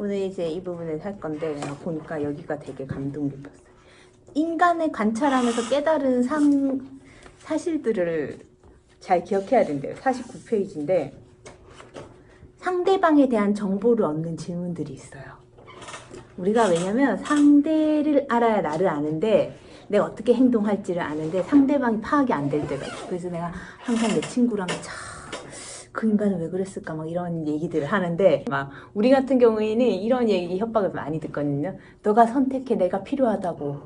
오늘 이제 이 부분을 할 건데 내가 보니까 여기가 되게 감동 깊었어요. 인간을 관찰하면서 깨달은 사실들을 잘 기억해야 된대요. 49페이지인데 상대방에 대한 정보를 얻는 질문들이 있어요. 우리가 왜냐면 상대를 알아야 나를 아는데 내가 어떻게 행동할지를 아는데 상대방이 파악이 안 될 때가 있어. 그래서 내가 항상 내 친구랑 그 인간은 왜 그랬을까 막 이런 얘기들을 하는데 막 우리 같은 경우에는 이런 얘기 협박을 많이 듣거든요. 너가 선택해, 내가 필요하다고.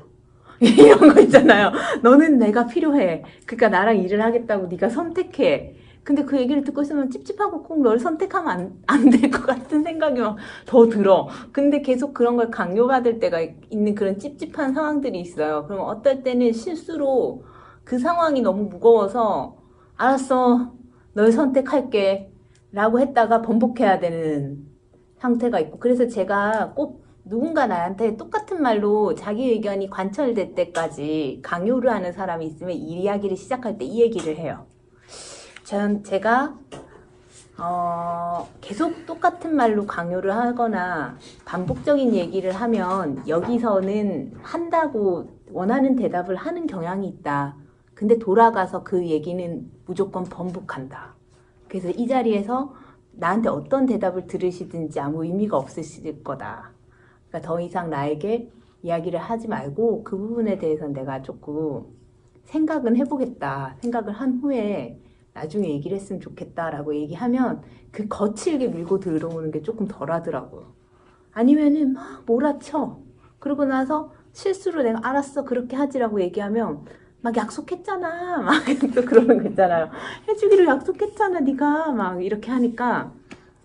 이런 거 있잖아요. 너는 내가 필요해. 그러니까 나랑 일을 하겠다고 네가 선택해. 근데 그 얘기를 듣고 있으면 찝찝하고 꼭 널 선택하면 안 될 것 같은 생각이 막 더 들어. 근데 계속 그런 걸 강요받을 때가 있는 그런 찝찝한 상황들이 있어요. 그럼 어떨 때는 실수로 그 상황이 너무 무거워서 알았어, 널 선택할게 라고 했다가 번복해야 되는 상태가 있고, 그래서 제가 꼭 누군가 나한테 똑같은 말로 자기 의견이 관철될 때까지 강요를 하는 사람이 있으면 이 이야기를 시작할 때 이 얘기를 해요. 제가 계속 똑같은 말로 강요를 하거나 반복적인 얘기를 하면 여기서는 한다고 원하는 대답을 하는 경향이 있다. 근데 돌아가서 그 얘기는 무조건 번복한다. 그래서 이 자리에서 나한테 어떤 대답을 들으시든지 아무 의미가 없으실 거다. 그러니까 더 이상 나에게 이야기를 하지 말고 그 부분에 대해서 내가 조금 생각은 해보겠다. 생각을 한 후에 나중에 얘기를 했으면 좋겠다라고 얘기하면 그 거칠게 밀고 들어오는 게 조금 덜 하더라고요. 아니면은 막 몰아쳐. 그러고 나서 실수로 내가 알았어 그렇게 하지라고 얘기하면 막 약속했잖아 막 또 그러는 거 있잖아요. 해주기로 약속했잖아 네가 막 이렇게 하니까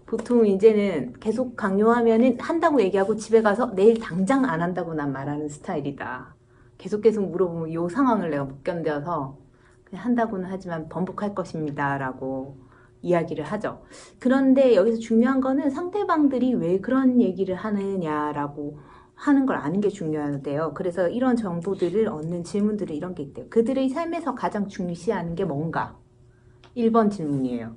보통 이제는 계속 강요하면은 한다고 얘기하고 집에 가서 내일 당장 안 한다고 난 말하는 스타일이다. 계속 물어보면 이 상황을 내가 못 견뎌서 그냥 한다고는 하지만 번복할 것입니다 라고 이야기를 하죠. 그런데 여기서 중요한 거는 상대방들이 왜 그런 얘기를 하느냐라고 하는 걸 아는 게 중요한데요. 그래서 이런 정보들을 얻는 질문들은 이런 게 있대요. 그들의 삶에서 가장 중시하는 게 뭔가? 1번 질문이에요.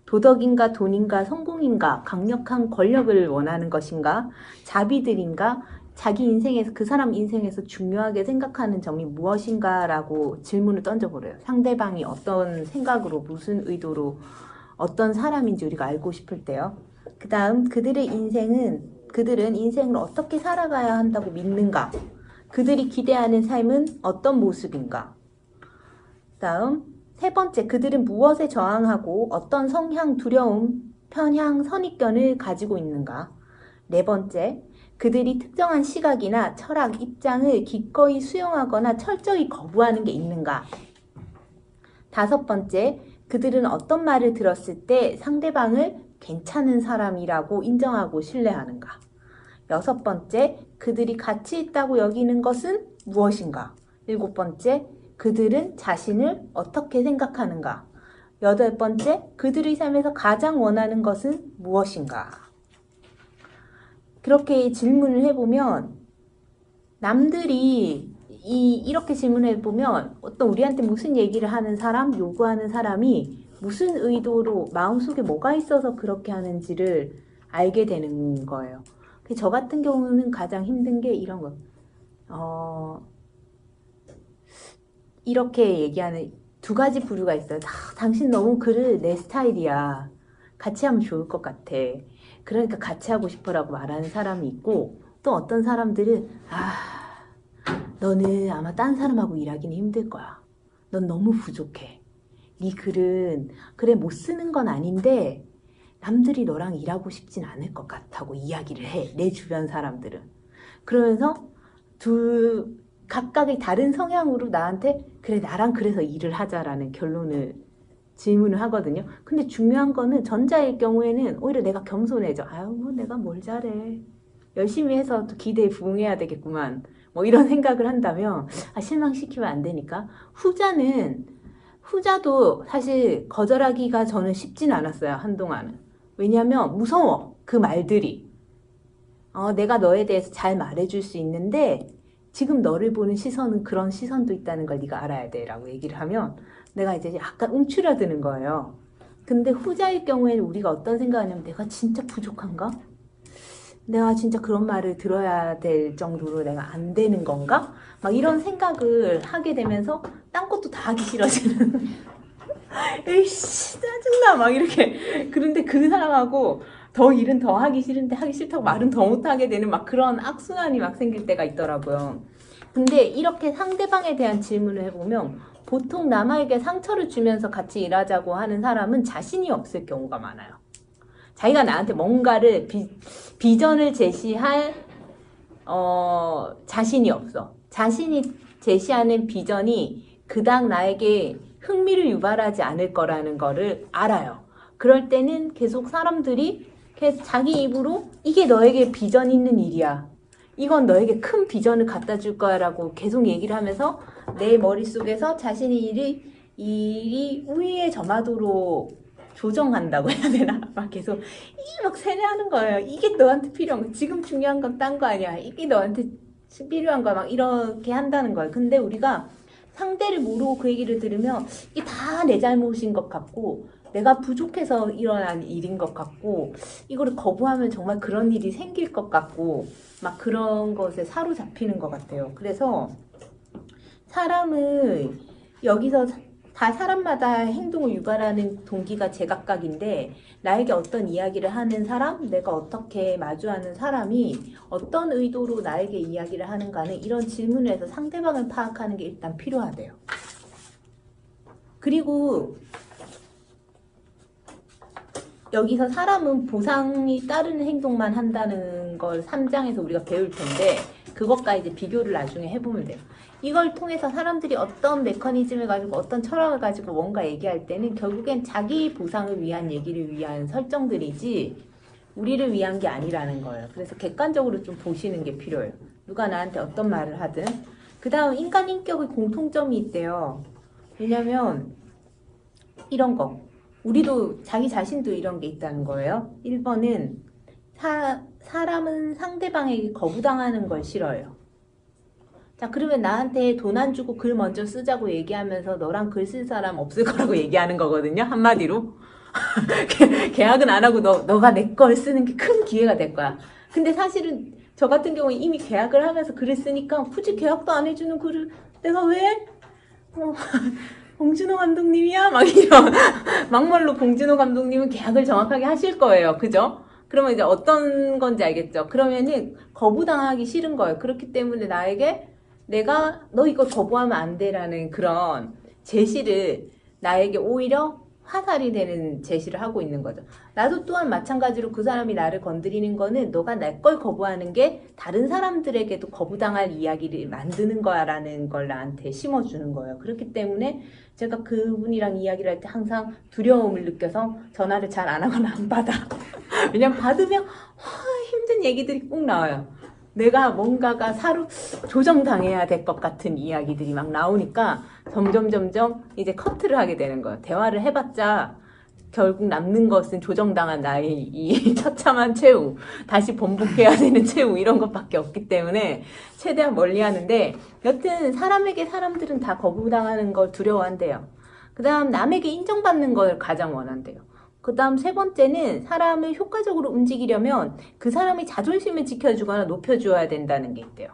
도덕인가, 돈인가, 성공인가, 강력한 권력을 원하는 것인가, 자비들인가, 자기 인생에서, 그 사람 인생에서 중요하게 생각하는 점이 무엇인가 라고 질문을 던져버려요. 상대방이 어떤 생각으로, 무슨 의도로, 어떤 사람인지 우리가 알고 싶을 때요. 그 다음, 그들은 인생을 어떻게 살아가야 한다고 믿는가? 그들이 기대하는 삶은 어떤 모습인가? 다음, 세 번째, 그들은 무엇에 저항하고 어떤 성향, 두려움, 편향, 선입견을 가지고 있는가? 네 번째, 그들이 특정한 시각이나 철학, 입장을 기꺼이 수용하거나 철저히 거부하는 게 있는가? 다섯 번째, 그들은 어떤 말을 들었을 때 상대방을 괜찮은 사람이라고 인정하고 신뢰하는가? 여섯 번째, 그들이 가치 있다고 여기는 것은 무엇인가? 일곱 번째, 그들은 자신을 어떻게 생각하는가? 여덟 번째, 그들의 삶에서 가장 원하는 것은 무엇인가? 그렇게 질문을 해보면 남들이 이렇게 질문해보면 어떤 우리한테 무슨 얘기를 하는 사람, 요구하는 사람이 무슨 의도로 마음속에 뭐가 있어서 그렇게 하는지를 알게 되는 거예요. 저 같은 경우는 가장 힘든 게 이런 거. 이렇게 얘기하는 두 가지 부류가 있어요. 당신 너무 글을 내 스타일이야. 같이 하면 좋을 것 같아. 그러니까 같이 하고 싶어라고 말하는 사람이 있고, 또 어떤 사람들은 너는 아마 딴 사람하고 일하기는 힘들 거야. 넌 너무 부족해. 네 글은 그래 못 쓰는 건 아닌데 남들이 너랑 일하고 싶진 않을 것 같다고 이야기를 해. 내 주변 사람들은. 그러면서 각각의 다른 성향으로 나한테 그래 나랑 그래서 일을 하자라는 질문을 하거든요. 근데 중요한 거는 전자일 경우에는 오히려 내가 겸손해져. 아유 뭐 내가 뭘 잘해. 열심히 해서 또 기대에 부응해야 되겠구만. 뭐 이런 생각을 한다면 실망시키면 안 되니까. 후자도 사실 거절하기가 저는 쉽진 않았어요. 한동안은. 왜냐하면 무서워. 그 말들이. 내가 너에 대해서 잘 말해줄 수 있는데 지금 너를 보는 시선은 그런 시선도 있다는 걸 네가 알아야 돼 라고 얘기를 하면 내가 이제 약간 움츠러드는 거예요. 근데 후자일 경우에는 우리가 어떤 생각을 하냐면 내가 진짜 부족한가? 내가 진짜 그런 말을 들어야 될 정도로 내가 안 되는 건가? 막 이런 생각을 하게 되면서 딴 것도 다 하기 싫어지는. 에이씨, 짜증나. 막 이렇게. 그런데 그 사람하고 더 일은 더 하기 싫은데 하기 싫다고 말은 더 못하게 되는 막 그런 악순환이 막 생길 때가 있더라고요. 근데 이렇게 상대방에 대한 질문을 해보면 보통 남에게 상처를 주면서 같이 일하자고 하는 사람은 자신이 없을 경우가 많아요. 자기가 나한테 뭔가를 비전을 제시할 자신이 없어. 자신이 제시하는 비전이 그닥 나에게 흥미를 유발하지 않을 거라는 거를 알아요. 그럴 때는 계속 사람들이 자기 입으로 이게 너에게 비전 있는 일이야. 이건 너에게 큰 비전을 갖다 줄 거야 라고 계속 얘기를 하면서 내 머릿속에서 자신의 일이 우위에 점하도록 조정한다고 해야 되나? 막 계속 이게 막 세뇌하는 거예요. 이게 너한테 필요한 거. 지금 중요한 건 딴 거 아니야. 이게 너한테 필요한 거야. 막 이렇게 한다는 거예요. 근데 우리가 상대를 모르고 그 얘기를 들으면 이게 다 내 잘못인 것 같고 내가 부족해서 일어난 일인 것 같고 이거를 거부하면 정말 그런 일이 생길 것 같고 막 그런 것에 사로잡히는 것 같아요. 그래서 사람을 여기서 다 사람마다 행동을 유발하는 동기가 제각각인데 나에게 어떤 이야기를 하는 사람, 내가 어떻게 마주하는 사람이 어떤 의도로 나에게 이야기를 하는가는 이런 질문을 해서 상대방을 파악하는 게 일단 필요하대요. 그리고 여기서 사람은 보상이 따르는 행동만 한다는 걸 3장에서 우리가 배울 텐데 그것과 이제 비교를 나중에 해보면 돼요. 이걸 통해서 사람들이 어떤 메커니즘을 가지고 어떤 철학을 가지고 뭔가 얘기할 때는 결국엔 자기 보상을 위한 얘기를 위한 설정들이지 우리를 위한 게 아니라는 거예요. 그래서 객관적으로 좀 보시는 게 필요해요. 누가 나한테 어떤 말을 하든. 그 다음 인간 인격의 공통점이 있대요. 왜냐면 이런 거. 우리도 자기 자신도 이런 게 있다는 거예요. 1번은 사람은 상대방에게 거부당하는 걸 싫어해요. 자, 그러면 나한테 돈 안 주고 글 먼저 쓰자고 얘기하면서 너랑 글 쓸 사람 없을 거라고 얘기하는 거거든요. 한마디로. 계약은 안 하고 너가 내 걸 쓰는 게 큰 기회가 될 거야. 근데 사실은 저 같은 경우에 이미 계약을 하면서 글을 쓰니까 굳이 계약도 안 해주는 글을 내가 왜? 봉준호 감독님이야? 막 이런. 막말로 봉준호 감독님은 계약을 정확하게 하실 거예요. 그죠? 그러면 이제 어떤 건지 알겠죠? 그러면은 거부당하기 싫은 거예요. 그렇기 때문에 나에게 내가 너 이거 거부하면 안 돼라는 그런 제시를 나에게 오히려 화살이 되는 제시를 하고 있는 거죠. 나도 또한 마찬가지로 그 사람이 나를 건드리는 거는 너가 내 걸 거부하는 게 다른 사람들에게도 거부당할 이야기를 만드는 거야 라는 걸 나한테 심어주는 거예요. 그렇기 때문에 제가 그분이랑 이야기를 할 때 항상 두려움을 느껴서 전화를 잘 안 하거나 안 받아. 왜냐면 받으면 힘든 얘기들이 꼭 나와요. 내가 뭔가가 조정당해야 될 것 같은 이야기들이 막 나오니까 점점 이제 커트를 하게 되는 거예요. 대화를 해봤자 결국 남는 것은 조정당한 나의 이 처참한 최후, 다시 번복해야 되는 최후 이런 것밖에 없기 때문에 최대한 멀리 하는데 여튼 사람들은 다 거부당하는 걸 두려워한대요. 그 다음 남에게 인정받는 걸 가장 원한대요. 그 다음 세 번째는 사람을 효과적으로 움직이려면 그 사람이 자존심을 지켜주거나 높여주어야 된다는 게 있대요.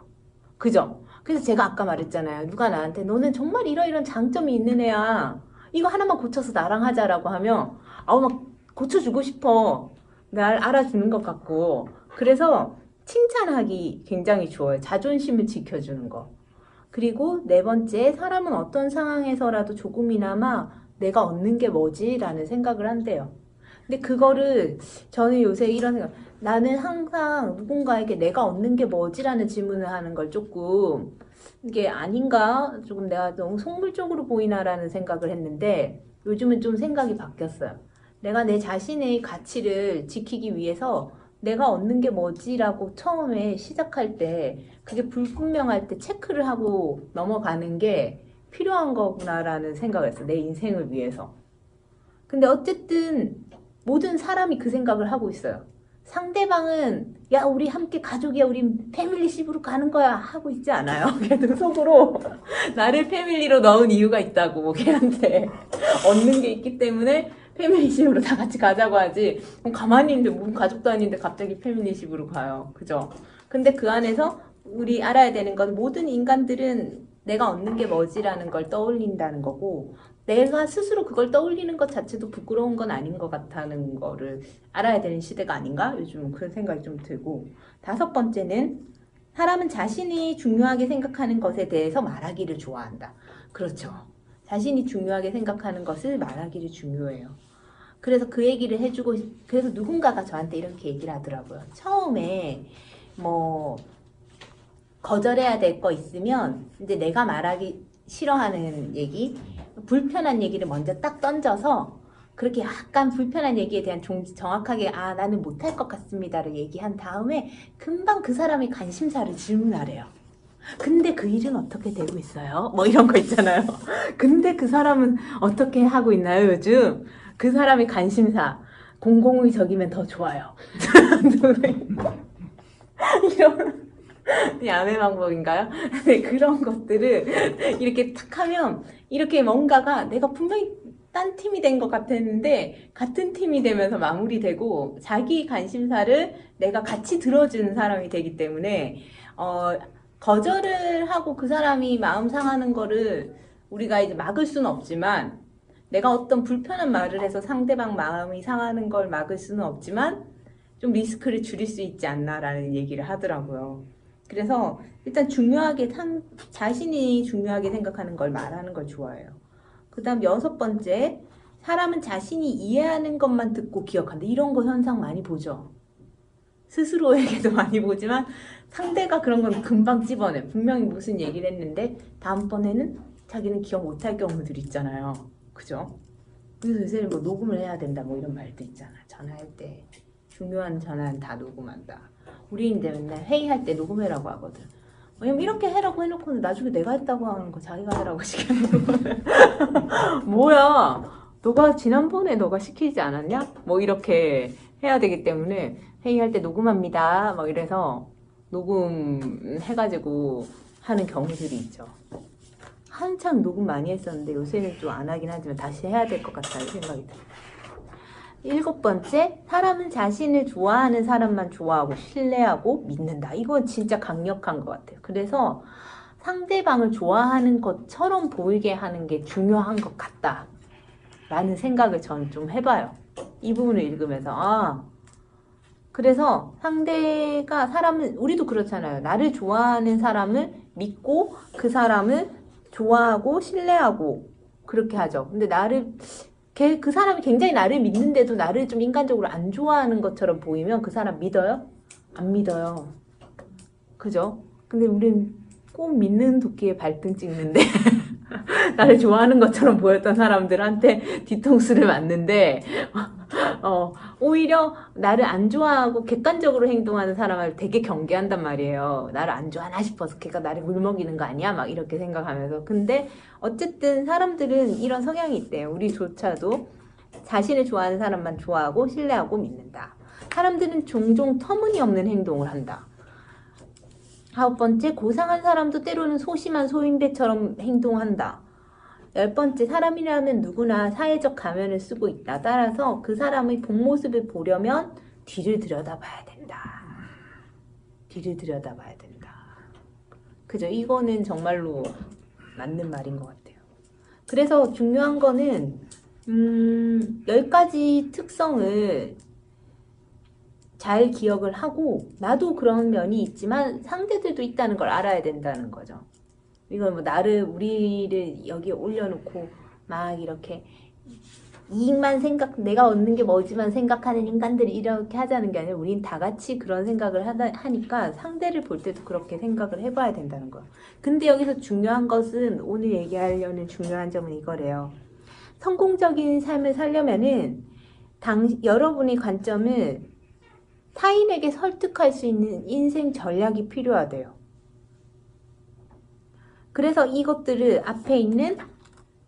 그죠? 그래서 제가 아까 말했잖아요. 누가 나한테 너는 정말 이런 장점이 있는 애야. 이거 하나만 고쳐서 나랑 하자라고 하면 막 고쳐주고 싶어. 날 알아주는 것 같고. 그래서 칭찬하기 굉장히 좋아요. 자존심을 지켜주는 거. 그리고 네 번째, 사람은 어떤 상황에서라도 조금이나마 내가 얻는 게 뭐지? 라는 생각을 한대요. 근데 그거를 저는 요새 이런 생각, 나는 항상 누군가에게 내가 얻는 게 뭐지라는 질문을 하는 걸 조금 이게 아닌가? 조금 내가 너무 속물적으로 보이나라는 생각을 했는데 요즘은 좀 생각이 바뀌었어요. 내가 내 자신의 가치를 지키기 위해서 내가 얻는 게 뭐지라고 처음에 시작할 때 그게 불분명할 때 체크를 하고 넘어가는 게 필요한 거구나라는 생각을 했어요. 내 인생을 위해서. 근데 어쨌든 모든 사람이 그 생각을 하고 있어요. 상대방은 야 우리 함께 가족이야 우리 패밀리십으로 가는 거야 하고 있지 않아요. 걔도 속으로 나를 패밀리로 넣은 이유가 있다고 걔한테 얻는 게 있기 때문에 페미니즘으로 다 같이 가자고 하지. 그럼 가만히 있는데 무슨 가족도 아닌데 갑자기 페미니즘으로 가요. 그죠? 근데 그 안에서 우리 알아야 되는 건 모든 인간들은 내가 얻는 게 뭐지라는 걸 떠올린다는 거고 내가 스스로 그걸 떠올리는 것 자체도 부끄러운 건 아닌 것 같다는 거를 알아야 되는 시대가 아닌가? 요즘 그런 생각이 좀 들고 다섯 번째는 사람은 자신이 중요하게 생각하는 것에 대해서 말하기를 좋아한다. 그렇죠. 자신이 중요하게 생각하는 것을 말하기를 중요해요. 그래서 그 얘기를 해주고, 그래서 누군가가 저한테 이렇게 얘기를 하더라고요. 처음에 뭐 거절해야 될 거 있으면 이제 내가 말하기 싫어하는 얘기, 불편한 얘기를 먼저 딱 던져서 그렇게 약간 불편한 얘기에 대한 정확하게 아 나는 못할 것 같습니다를 얘기한 다음에 금방 그 사람의 관심사를 질문하래요. 근데 그 일은 어떻게 되고 있어요? 뭐 이런 거 있잖아요. 근데 그 사람은 어떻게 하고 있나요, 요즘? 그 사람의 관심사. 공공의적이면 더 좋아요. 이런 야매 방법인가요? 네, 그런 것들을 이렇게 탁 하면 이렇게 뭔가가 내가 분명히 딴 팀이 된 것 같았는데 같은 팀이 되면서 마무리되고 자기 관심사를 내가 같이 들어주는 사람이 되기 때문에 거절을 하고 그 사람이 마음 상하는 거를 우리가 이제 막을 수는 없지만 내가 어떤 불편한 말을 해서 상대방 마음이 상하는 걸 막을 수는 없지만 좀 리스크를 줄일 수 있지 않나라는 얘기를 하더라고요. 그래서 일단 자신이 중요하게 생각하는 걸 말하는 걸 좋아해요. 그 다음 여섯 번째, 사람은 자신이 이해하는 것만 듣고 기억한다. 이런 거 현상 많이 보죠. 스스로에게도 많이 보지만 상대가 그런 건 금방 집어내. 분명히 무슨 얘기를 했는데 다음번에는 자기는 기억 못할 경우들 있잖아요. 그죠? 그래서 요새는 뭐 녹음을 해야 된다 뭐 이런 말도 있잖아. 전화할 때. 중요한 전화는 다 녹음한다. 우리 이제 맨날 회의할 때 녹음해라고 하거든. 왜냐면 이렇게 해라고 해놓고는 나중에 내가 했다고 하는 거 자기가 해라고 시키는 거는 뭐야? 너가 시키지 않았냐? 뭐 이렇게 해야 되기 때문에 회의할 때 녹음합니다. 막 이래서 녹음해가지고 하는 경우들이 있죠. 한참 녹음 많이 했었는데 요새는 좀 안 하긴 하지만 다시 해야 될 것 같다는 생각이 들어요. 일곱 번째, 사람은 자신을 좋아하는 사람만 좋아하고 신뢰하고 믿는다. 이건 진짜 강력한 것 같아요. 그래서 상대방을 좋아하는 것처럼 보이게 하는 게 중요한 것 같다. 라는 생각을 저는 좀 해봐요. 이 부분을 읽으면서. 그래서 우리도 그렇잖아요. 나를 좋아하는 사람을 믿고 그 사람을 좋아하고 신뢰하고 그렇게 하죠. 근데 그 사람이 굉장히 나를 믿는데도 나를 좀 인간적으로 안 좋아하는 것처럼 보이면 그 사람 믿어요? 안 믿어요. 그죠? 근데 우린 꼭 믿는 도끼에 발등 찍는데 나를 좋아하는 것처럼 보였던 사람들한테 뒤통수를 맞는데 오히려 나를 안 좋아하고 객관적으로 행동하는 사람을 되게 경계한단 말이에요. 나를 안 좋아하나 싶어서 걔가 나를 물먹이는 거 아니야? 막 이렇게 생각하면서. 근데 어쨌든 사람들은 이런 성향이 있대요. 우리조차도 자신을 좋아하는 사람만 좋아하고 신뢰하고 믿는다. 사람들은 종종 터무니없는 행동을 한다. 아홉 번째, 고상한 사람도 때로는 소심한 소인배처럼 행동한다. 열 번째, 사람이라면 누구나 사회적 가면을 쓰고 있다. 따라서 그 사람의 본 모습을 보려면 뒤를 들여다봐야 된다. 뒤를 들여다봐야 된다. 그죠? 이거는 정말로 맞는 말인 것 같아요. 그래서 중요한 거는 10가지 특성을 잘 기억을 하고 나도 그런 면이 있지만 상대들도 있다는 걸 알아야 된다는 거죠. 이건 우리를 여기에 올려놓고 막 이렇게 내가 얻는 게 뭐지만 생각하는 인간들이 이렇게 하자는 게 아니라 우린 다 같이 그런 생각을 하니까 상대를 볼 때도 그렇게 생각을 해봐야 된다는 거예요. 근데 여기서 중요한 것은 오늘 얘기하려는 중요한 점은 이거래요. 성공적인 삶을 살려면은 여러분의 관점을 타인에게 설득할 수 있는 인생 전략이 필요하대요. 그래서 이것들을 앞에 있는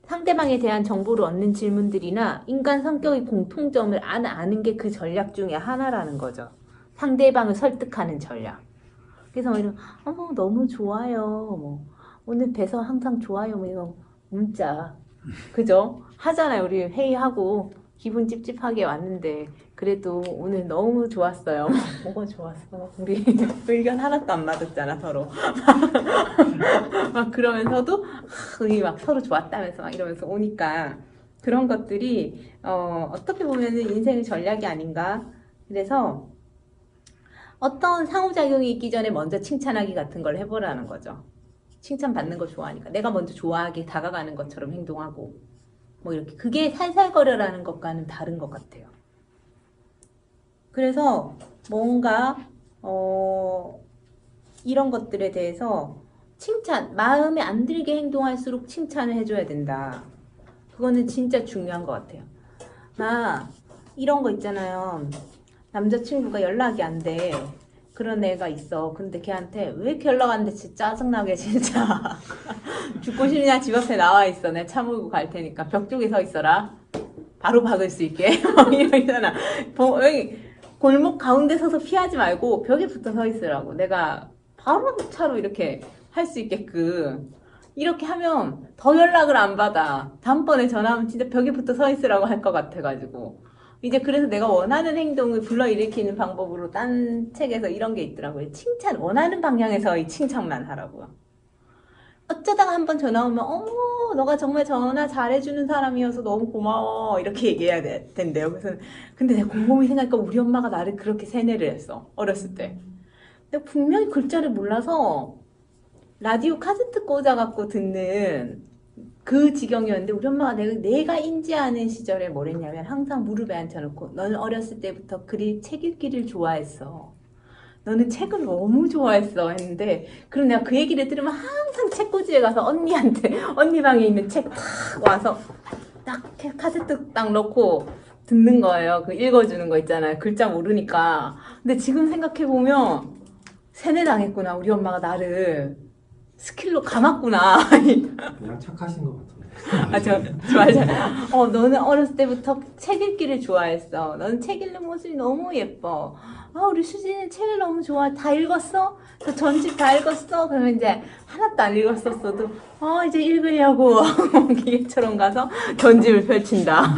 상대방에 대한 정보를 얻는 질문들이나 인간 성격의 공통점을 아는 게 그 전략 중에 하나라는 거죠. 상대방을 설득하는 전략. 그래서 너무 좋아요. 뭐 오늘 뵈서 항상 좋아요. 뭐 이거 문자. 그죠? 하잖아요. 우리 회의하고 기분 찝찝하게 왔는데 그래도 오늘 너무 좋았어요. 뭐가 좋았어? 우리 의견 하나도 안 맞았잖아 서로. 막 그러면서도 우리 막 서로 좋았다면서 막 이러면서 오니까 그런 것들이 어떻게 보면은 인생의 전략이 아닌가. 그래서 어떤 상호작용이 있기 전에 먼저 칭찬하기 같은 걸 해보라는 거죠. 칭찬받는 거 좋아하니까 내가 먼저 좋아하게 다가가는 것처럼 행동하고 뭐 이렇게 그게 살살거려라는 것과는 다른 것 같아요. 그래서 뭔가 이런 것들에 대해서 칭찬, 마음에 안 들게 행동할수록 칭찬을 해줘야 된다. 그거는 진짜 중요한 것 같아요. 나 이런 거 있잖아요. 남자친구가 연락이 안 돼. 그런 애가 있어. 근데 걔한테 왜 이렇게 연락 안 돼? 진짜 짜증나게 진짜. 죽고 싶냐? 집 앞에 나와 있어. 내가 차 몰고 갈 테니까 벽 쪽에 서 있어라. 바로 박을 수 있게. 이러잖아. 여기 골목 가운데 서서 피하지 말고 벽에 붙어 서 있으라고. 내가 바로 차로 이렇게 할 수 있게끔. 이렇게 하면 더 연락을 안 받아. 다음번에 전화하면 진짜 벽에 붙어 서 있으라고 할 것 같아가지고. 이제 그래서 내가 원하는 행동을 불러일으키는 방법으로 딴 책에서 이런 게 있더라고요. 칭찬, 원하는 방향에서 이 칭찬만 하라고요. 어쩌다가 한번 전화 오면 어머 너가 정말 전화 잘해주는 사람이어서 너무 고마워 이렇게 얘기해야 된대요. 그래서 근데 내가 곰곰이 생각하니까 우리 엄마가 나를 그렇게 세뇌를 했어. 어렸을 때. 내가 분명히 글자를 몰라서 라디오 카세트 꽂아갖고 듣는 그 지경이었는데 우리 엄마가 내가 인지하는 시절에 뭘 했냐면 항상 무릎에 앉혀놓고 너는 어렸을 때부터 책 읽기를 좋아했어. 너는 책을 너무 좋아했어 했는데 그럼 내가 그 얘기를 들으면 항상 책꽂이에 가서 언니 방에 있는 책 탁 와서 딱 카세트 딱 넣고 듣는 거예요. 그 읽어주는 거 있잖아요. 글자 모르니까. 근데 지금 생각해보면 세뇌당했구나. 우리 엄마가 나를 스킬로 감았구나. 그냥 착하신 것 같은데. 맞아. 너는 어렸을 때부터 책 읽기를 좋아했어. 너는 책 읽는 모습이 너무 예뻐. 우리 수진이 책을 너무 좋아. 다 읽었어? 저 전집 다 읽었어? 그러면 이제 하나도 안 읽었었어도, 이제 읽으려고. 기계처럼 가서 전집을 펼친다.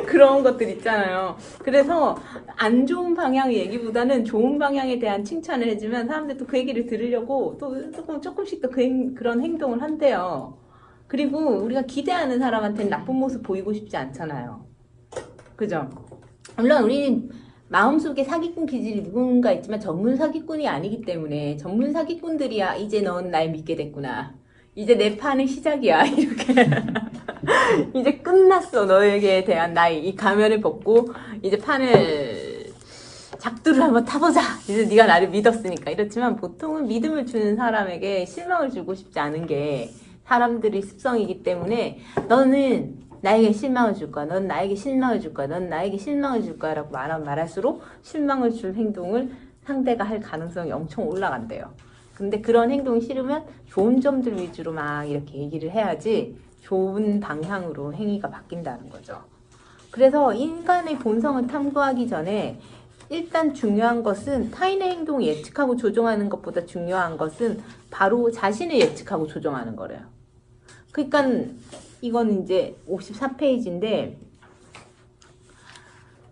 그런 것들 있잖아요. 그래서 안 좋은 방향의 얘기보다는 좋은 방향에 대한 칭찬을 해주면 사람들도 그 얘기를 들으려고 또 조금씩 더 그런 행동을 한대요. 그리고 우리가 기대하는 사람한테는 나쁜 모습 보이고 싶지 않잖아요. 그죠? 물론 우리는 마음속에 사기꾼 기질이 누군가 있지만 전문 사기꾼이 아니기 때문에 전문 사기꾼들이야 이제 넌 날 믿게 됐구나. 이제 내 판의 시작이야. 이렇게. 이제 끝났어. 너에게 대한 나의 이 가면을 벗고 이제 판을 작두를 한번 타보자. 이제 네가 나를 믿었으니까. 이렇지만 보통은 믿음을 주는 사람에게 실망을 주고 싶지 않은 게 사람들의 습성이기 때문에 너는 나에게 실망을 줄 거야. 넌 나에게 실망을 줄 거야. 넌 나에게 실망을 줄 거야. 라고 말할수록 실망을 줄 행동을 상대가 할 가능성이 엄청 올라간대요. 근데 그런 행동이 싫으면 좋은 점들 위주로 막 이렇게 얘기를 해야지 좋은 방향으로 행위가 바뀐다는 거죠. 그래서 인간의 본성을 탐구하기 전에 일단 중요한 것은 타인의 행동을 예측하고 조종하는 것보다 중요한 것은 바로 자신을 예측하고 조종하는 거래요. 그러니까 이건 이제 54페이지인데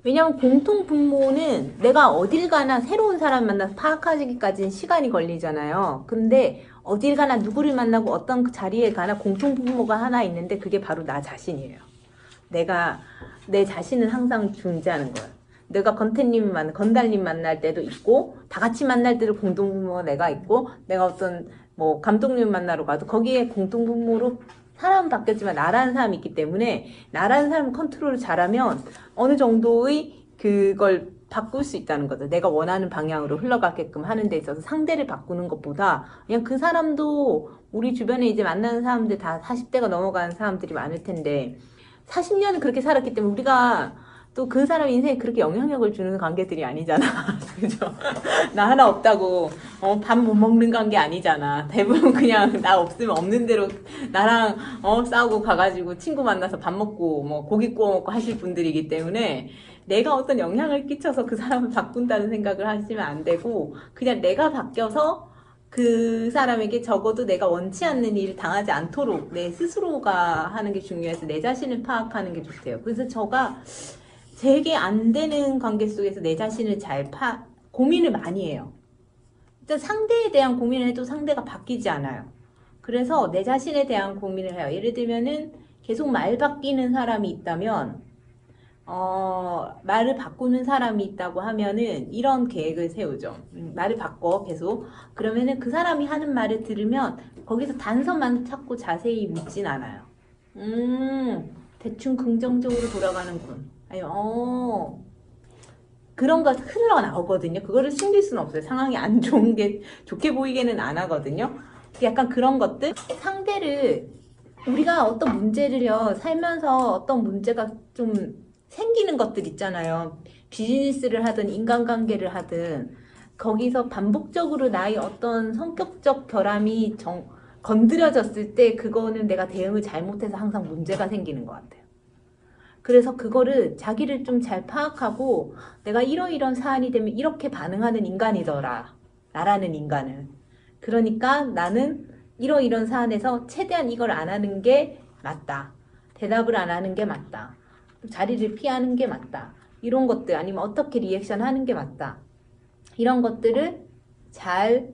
왜냐면 공통분모는 내가 어딜 가나 새로운 사람 만나서 파악하기까지는 시간이 걸리잖아요. 근데 어딜 가나 누구를 만나고 어떤 그 자리에 가나 공통분모가 하나 있는데 그게 바로 나 자신이에요. 내가 내 자신은 항상 존재하는 거예요. 내가 건달님 만날 때도 있고 다 같이 만날 때도 공통분모가 내가 있고 내가 어떤 뭐 감독님 만나러 가도 거기에 공통분모로 사람은 바뀌었지만 나라는 사람이 있기 때문에 나라는 사람 컨트롤을 잘하면 어느 정도의 그걸 바꿀 수 있다는 거죠. 내가 원하는 방향으로 흘러가게끔 하는 데 있어서 상대를 바꾸는 것보다 그냥 그 사람도 우리 주변에 이제 만나는 사람들 다 40대가 넘어가는 사람들이 많을 텐데 40년을 그렇게 살았기 때문에 우리가 또 그 사람 인생에 그렇게 영향력을 주는 관계들이 아니잖아. 그죠? 나 하나 없다고 밥 못 먹는 관계 아니잖아. 대부분 그냥 나 없으면 없는 대로 나랑 싸우고 가가지고 친구 만나서 밥 먹고 뭐 고기 구워 먹고 하실 분들이기 때문에 내가 어떤 영향을 끼쳐서 그 사람을 바꾼다는 생각을 하시면 안 되고 그냥 내가 바뀌어서 그 사람에게 적어도 내가 원치 않는 일을 당하지 않도록 내 스스로가 하는 게 중요해서 내 자신을 파악하는 게 좋대요. 그래서 저가 되게 안 되는 관계 속에서 내 자신을 고민을 많이 해요. 일단 상대에 대한 고민을 해도 상대가 바뀌지 않아요. 그래서 내 자신에 대한 고민을 해요. 예를 들면은 계속 말 바뀌는 사람이 있다면, 말을 바꾸는 사람이 있다고 하면은 이런 계획을 세우죠. 말을 바꿔 계속. 그러면은 그 사람이 하는 말을 들으면 거기서 단서만 찾고 자세히 묻진 않아요. 대충 긍정적으로 돌아가는군. 아니, 그런 거 흘러나오거든요. 그거를 숨길 수는 없어요. 상황이 안 좋은 게 좋게 보이게는 안 하거든요. 약간 그런 것들, 상대를 우리가 어떤 문제를요, 살면서 어떤 문제가 좀 생기는 것들 있잖아요. 비즈니스를 하든 인간관계를 하든 거기서 반복적으로 나의 어떤 성격적 결함이 건드려졌을 때 그거는 내가 대응을 잘못해서 항상 문제가 생기는 것 같아요. 그래서 그거를 자기를 좀 잘 파악하고 내가 이런 사안이 되면 이렇게 반응하는 인간이더라. 나라는 인간은. 그러니까 나는 이런 사안에서 최대한 이걸 안 하는 게 맞다. 대답을 안 하는 게 맞다. 자리를 피하는 게 맞다. 이런 것들 아니면 어떻게 리액션 하는 게 맞다. 이런 것들을 잘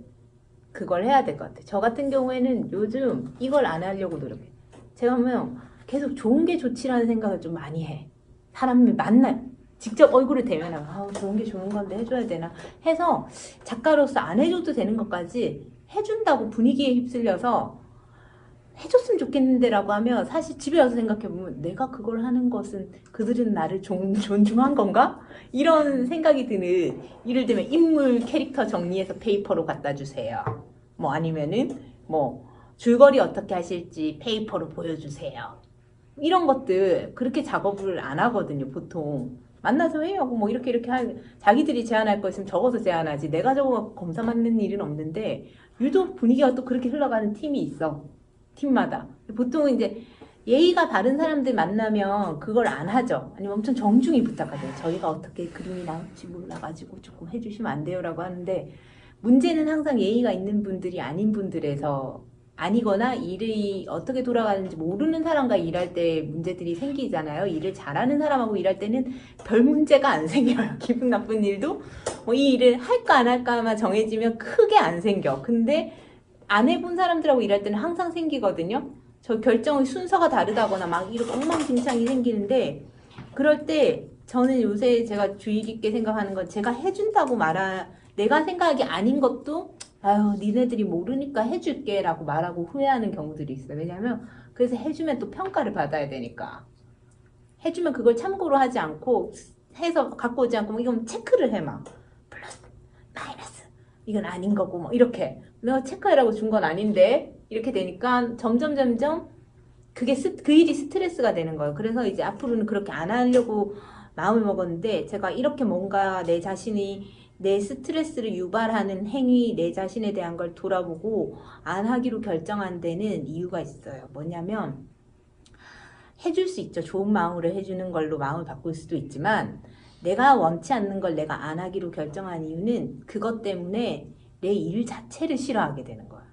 그걸 해야 될 것 같아요. 저 같은 경우에는 요즘 이걸 안 하려고 노력해요. 제가 보면 계속 좋은 게 좋지라는 생각을 좀 많이 해. 사람을 만나요. 직접 얼굴을 대면하고 좋은 게 좋은 건데 해줘야 되나 해서 작가로서 안 해줘도 되는 것까지 해준다고 분위기에 휩쓸려서 해줬으면 좋겠는데 라고 하면 사실 집에 와서 생각해보면 내가 그걸 하는 것은 그들은 나를 존중한 건가? 이런 생각이 드는, 예를 들면 인물 캐릭터 정리해서 페이퍼로 갖다 주세요. 뭐 아니면은 뭐 줄거리 어떻게 하실지 페이퍼로 보여주세요. 이런 것들 그렇게 작업을 안 하거든요. 보통 만나서 해요. 뭐 이렇게 자기들이 제안할 거 있으면 적어서 제안하지 내가 적어 검사 맞는 일은 없는데 유독 분위기가 또 그렇게 흘러가는 팀이 있어. 팀마다. 보통은 이제 예의가 바른 사람들 만나면 그걸 안 하죠. 아니면 엄청 정중히 부탁하죠. 저희가 어떻게 그림이 나올지 몰라가지고 조금 해주시면 안 돼요 라고 하는데 문제는 항상 예의가 있는 분들이 아닌 분들에서 아니거나 일이 어떻게 돌아가는지 모르는 사람과 일할 때 문제들이 생기잖아요. 일을 잘하는 사람하고 일할 때는 별 문제가 안 생겨요. 기분 나쁜 일도 뭐 이 일을 할까 안 할까만 정해지면 크게 안 생겨. 근데 안 해본 사람들하고 일할 때는 항상 생기거든요. 저 결정의 순서가 다르다거나 막 이렇게 엉망진창이 생기는데 그럴 때 저는 요새 제가 주의 깊게 생각하는 건 제가 해준다고 내가 생각이 아닌 것도 아유 니네들이 모르니까 해줄게 라고 말하고 후회하는 경우들이 있어요. 왜냐하면 그래서 해주면 또 평가를 받아야 되니까 해주면 그걸 참고로 하지 않고 해서 갖고 오지 않고 이건 체크를 해 막 플러스 마이너스 이건 아닌 거고 뭐 이렇게 내가 체크해라고 준 건 아닌데 이렇게 되니까 점점 그게 그 일이 스트레스가 되는 거예요. 그래서 이제 앞으로는 그렇게 안 하려고 마음을 먹었는데 제가 이렇게 뭔가 내 자신이 내 스트레스를 유발하는 행위, 내 자신에 대한 걸 돌아보고 안 하기로 결정한 데는 이유가 있어요. 뭐냐면 해줄 수 있죠. 좋은 마음으로 해주는 걸로 마음을 바꿀 수도 있지만 내가 원치 않는 걸 내가 안 하기로 결정한 이유는 그것 때문에 내 일 자체를 싫어하게 되는 거야.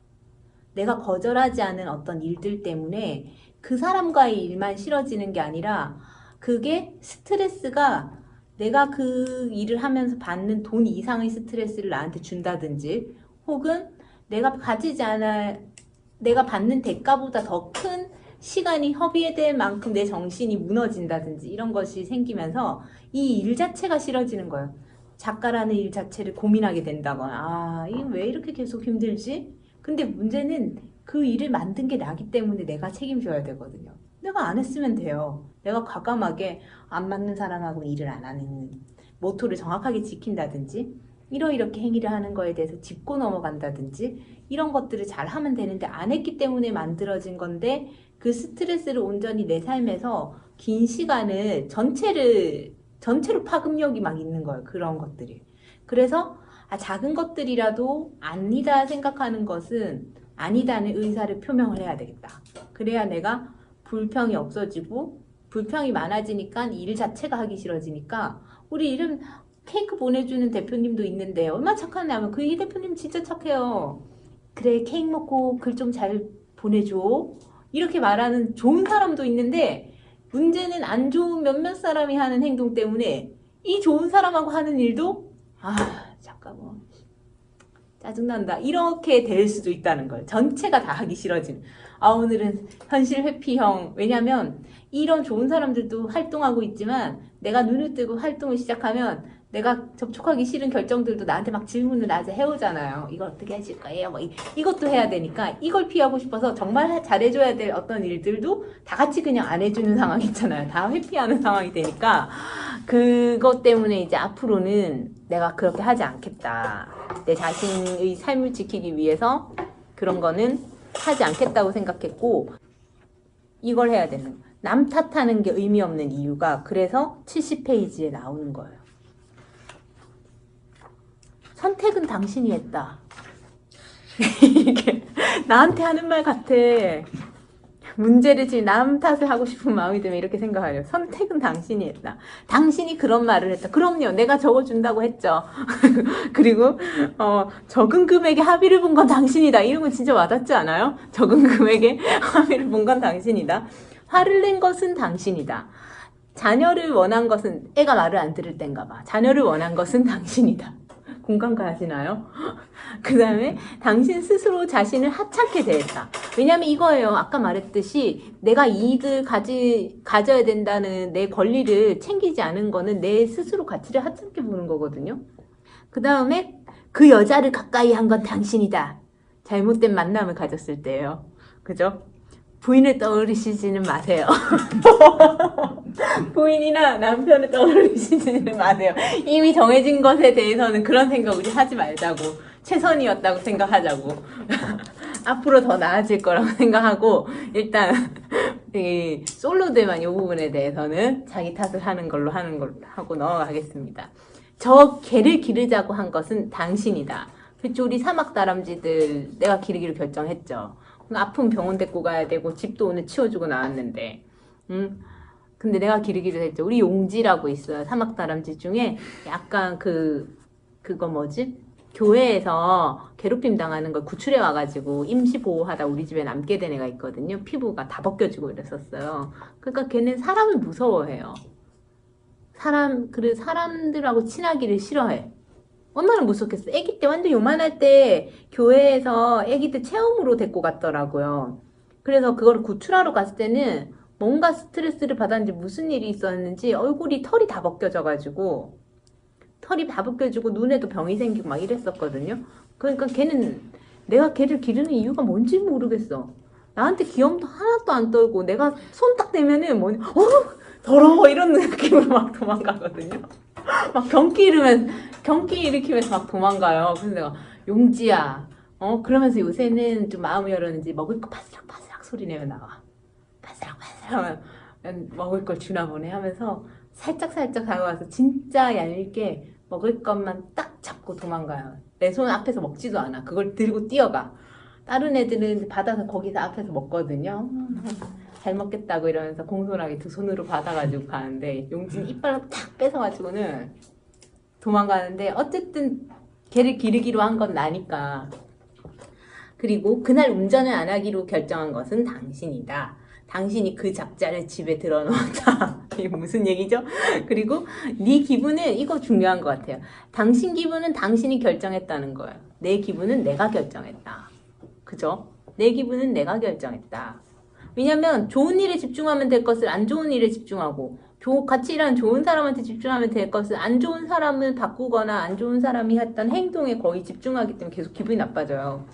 내가 거절하지 않은 어떤 일들 때문에 그 사람과의 일만 싫어지는 게 아니라 그게 스트레스가 내가 그 일을 하면서 받는 돈 이상의 스트레스를 나한테 준다든지 혹은 내가 내가 받는 대가보다 더 큰 시간이 허비될 만큼 내 정신이 무너진다든지 이런 것이 생기면서 이 일 자체가 싫어지는 거예요. 작가라는 일 자체를 고민하게 된다거나 이게 왜 이렇게 계속 힘들지? 근데 문제는 그 일을 만든 게 나기 때문에 내가 책임져야 되거든요. 내가 안 했으면 돼요. 내가 과감하게 안 맞는 사람하고 일을 안 하는 모토를 정확하게 지킨다든지 이렇게 행위를 하는 거에 대해서 짚고 넘어간다든지 이런 것들을 잘 하면 되는데 안 했기 때문에 만들어진 건데 그 스트레스를 온전히 내 삶에서 긴 시간을 전체로 파급력이 막 있는 거예요. 그런 것들이. 그래서 작은 것들이라도 아니다 생각하는 것은 아니다는 의사를 표명을 해야 되겠다. 그래야 내가 불평이 없어지고 불평이 많아지니까 일 자체가 하기 싫어지니까 우리 이름 케이크 보내주는 대표님도 있는데 얼마나 착하냐면 그 이 대표님 진짜 착해요. 그래 케이크 먹고 글 좀 잘 보내줘. 이렇게 말하는 좋은 사람도 있는데 문제는 안 좋은 몇몇 사람이 하는 행동 때문에 이 좋은 사람하고 하는 일도 잠깐만 짜증난다 이렇게 될 수도 있다는 걸. 전체가 다 하기 싫어지는. 오늘은 현실 회피형. 왜냐면 이런 좋은 사람들도 활동하고 있지만 내가 눈을 뜨고 활동을 시작하면 내가 접촉하기 싫은 결정들도 나한테 막 질문을 낮에 해오잖아요. 이걸 어떻게 하실 거예요? 뭐 이것도 해야 되니까 이걸 피하고 싶어서 정말 잘해줘야 될 어떤 일들도 다 같이 그냥 안 해주는 상황이 있잖아요. 다 회피하는 상황이 되니까 그것 때문에 이제 앞으로는 내가 그렇게 하지 않겠다. 내 자신의 삶을 지키기 위해서 그런 거는 하지 않겠다고 생각했고 이걸 해야 되는 거예요. 남 탓하는 게 의미 없는 이유가 그래서 70페이지에 나오는 거예요. 선택은 당신이 했다. 이게 나한테 하는 말 같아. 문제를 지금 남 탓을 하고 싶은 마음이 들면 이렇게 생각하려. 선택은 당신이 했다. 당신이 그런 말을 했다. 그럼요. 내가 적어준다고 했죠. 그리고 적은 금액에 합의를 본 건 당신이다. 이런 건 진짜 와닿지 않아요? 적은 금액에 합의를 본 건 당신이다. 화를 낸 것은 당신이다. 자녀를 원한 것은 애가 말을 안 들을 땐가 봐. 자녀를 원한 것은 당신이다. 공감 가시나요? 그 다음에 당신 스스로 자신을 하찮게 대했다. 왜냐면 이거예요. 아까 말했듯이 내가 이익을 가져야 된다는 내 권리를 챙기지 않은 거는 내 스스로 가치를 하찮게 보는 거거든요. 그 다음에 그 여자를 가까이 한 건 당신이다. 잘못된 만남을 가졌을 때예요. 그죠? 부인을 떠올리시지는 마세요. 부인이나 남편을 떠올리시지는 마세요. 이미 정해진 것에 대해서는 그런 생각 우리 하지 말자고. 최선이었다고 생각하자고. 앞으로 더 나아질 거라고 생각하고 일단 이 솔로들만 이 부분에 대해서는 자기 탓을 하는 걸로 하고 넘어가겠습니다. 저 개를 기르자고 한 것은 당신이다. 그쵸, 우리 사막 다람쥐들 내가 기르기로 결정했죠. 아픈 병원 데리고 가야 되고 집도 오늘 치워주고 나왔는데 근데 내가 기르기로 했죠. 우리 용지라고 있어요. 사막 다람쥐 중에 약간 그거 뭐지? 교회에서 괴롭힘 당하는 걸 구출해 와가지고 임시 보호하다 우리 집에 남게 된 애가 있거든요. 피부가 다 벗겨지고 이랬었어요. 그러니까 걔는 사람을 무서워해요. 사람들하고 친하기를 싫어해. 얼마나 무섭겠어. 아기 때 완전 요만할 때 교회에서 아기들 체험으로 데리고 갔더라고요. 그래서 그걸 구출하러 갔을 때는 뭔가 스트레스를 받았는지 무슨 일이 있었는지 얼굴이 털이 다 벗겨져가지고 눈에도 병이 생기고 막 이랬었거든요. 그러니까 내가 걔를 기르는 이유가 뭔지 모르겠어. 나한테 귀염도 하나도 안 떨고 내가 손 딱 대면은 더러워 이런 느낌으로 막 도망가거든요. 막 경기 일으키면서 막 도망가요. 그래서 내가 용지야 그러면서 요새는 좀 마음을 열었는지 먹을 거 바스락바스락 소리 내며 나와. 바스락바스락 하면 먹을 걸 주나 보네 하면서 살짝 다가와서 진짜 얄밉게 먹을 것만 딱 잡고 도망가요. 내 손 앞에서 먹지도 않아. 그걸 들고 뛰어가. 다른 애들은 받아서 거기서 앞에서 먹거든요. 잘 먹겠다고 이러면서 공손하게 두 손으로 받아가지고 가는데 용진 이빨로 탁 뺏어가지고는 도망가는데 어쨌든 걔를 기르기로 한 건 나니까. 그리고 그날 운전을 안 하기로 결정한 것은 당신이다. 당신이 그 잡자를 집에 들어놓았다. 이게 무슨 얘기죠? 그리고 네 기분은 이거 중요한 것 같아요. 당신 기분은 당신이 결정했다는 거예요. 내 기분은 내가 결정했다. 그죠? 내 기분은 내가 결정했다. 왜냐면 좋은 일에 집중하면 될 것을 안 좋은 일에 집중하고 같이 일하는 좋은 사람한테 집중하면 될 것을 안 좋은 사람을 바꾸거나 안 좋은 사람이 했던 행동에 거의 집중하기 때문에 계속 기분이 나빠져요.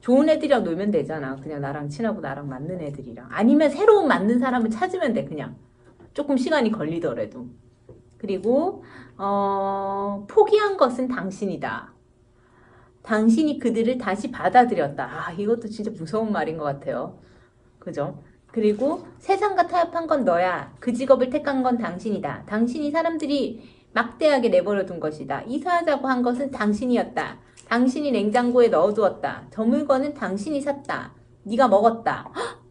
좋은 애들이랑 놀면 되잖아. 그냥 나랑 친하고 나랑 맞는 애들이랑. 아니면 새로운 맞는 사람을 찾으면 돼. 그냥 조금 시간이 걸리더라도. 그리고 포기한 것은 당신이다. 당신이 그들을 다시 받아들였다. 이것도 진짜 무서운 말인 것 같아요. 그죠? 그리고 세상과 타협한 건 너야. 그 직업을 택한 건 당신이다. 당신이 사람들이 막대하게 내버려 둔 것이다. 이사하자고 한 것은 당신이었다. 당신이 냉장고에 넣어두었다. 저 물건은 당신이 샀다. 네가 먹었다. 헉!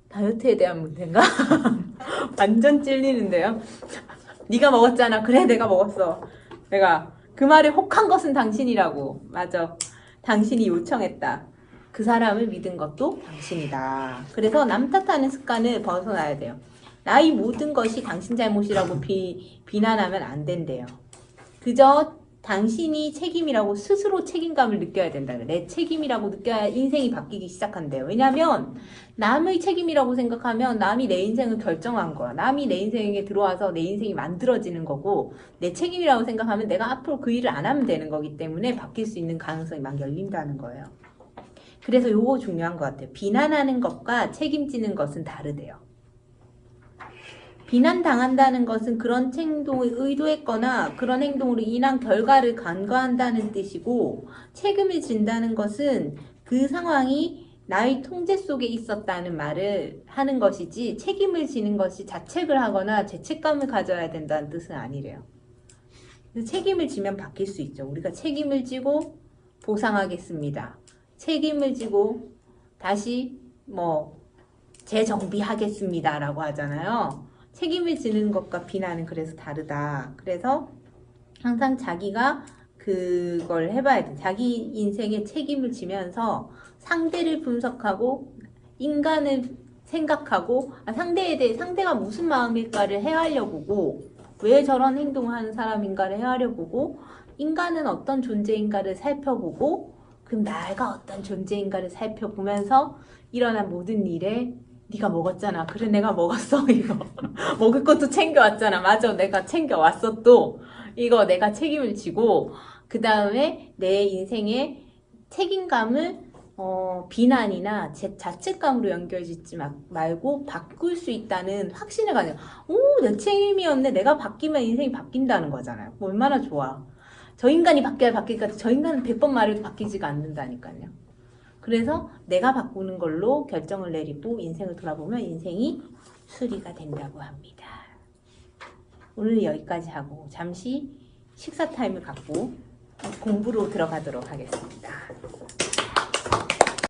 다이어트에 대한 문제인가? 완전 찔리는데요. 네가 먹었잖아. 그래 내가 먹었어. 내가 그 말에 혹한 것은 당신이라고. 맞아. 당신이 요청했다. 그 사람을 믿은 것도 당신이다. 그래서 남 탓하는 습관을 벗어나야 돼요. 나의 모든 것이 당신 잘못이라고 비난하면 안 된대요. 그저 당신이 책임이라고 스스로 책임감을 느껴야 된다. 내 책임이라고 느껴야 인생이 바뀌기 시작한대요. 왜냐하면 남의 책임이라고 생각하면 남이 내 인생을 결정한 거야. 남이 내 인생에 들어와서 내 인생이 만들어지는 거고, 내 책임이라고 생각하면 내가 앞으로 그 일을 안 하면 되는 거기 때문에 바뀔 수 있는 가능성이 막 열린다는 거예요. 그래서 요거 중요한 것 같아요. 비난하는 것과 책임지는 것은 다르대요. 비난당한다는 것은 그런 행동을 의도했거나 그런 행동으로 인한 결과를 간과한다는 뜻이고, 책임을 진다는 것은 그 상황이 나의 통제 속에 있었다는 말을 하는 것이지, 책임을 지는 것이 자책을 하거나 죄책감을 가져야 된다는 뜻은 아니래요. 책임을 지면 바뀔 수 있죠. 우리가 책임을 지고 보상하겠습니다. 책임을 지고 다시 재정비하겠습니다 라고 하잖아요. 책임을 지는 것과 비난은 그래서 다르다. 그래서 항상 자기가 그걸 해봐야 돼. 자기 인생의 책임을 지면서 상대를 분석하고 인간을 생각하고 상대에 대해 상대가 무슨 마음일까를 헤아려 보고, 왜 저런 행동을 하는 사람인가를 헤아려 보고, 인간은 어떤 존재인가를 살펴보고, 그럼 나가 어떤 존재인가를 살펴보면서 일어난 모든 일에 네가 먹었잖아. 그래 내가 먹었어. 이거 먹을 것도 챙겨왔잖아. 맞아, 내가 챙겨왔어. 또 이거 내가 책임을 지고, 그 다음에 내 인생의 책임감을 비난이나 자책감으로 연결짓지 말고 바꿀 수 있다는 확신을 가져요. 내 책임이었네. 내가 바뀌면 인생이 바뀐다는 거잖아요. 얼마나 좋아. 저 인간이 바뀌어야 바뀔까? 저 인간은 100번 말해도 바뀌지가 않는다니까요. 그래서 내가 바꾸는 걸로 결정을 내리고 인생을 돌아보면 인생이 수리가 된다고 합니다. 오늘 여기까지 하고 잠시 식사 타임을 갖고 공부로 들어가도록 하겠습니다.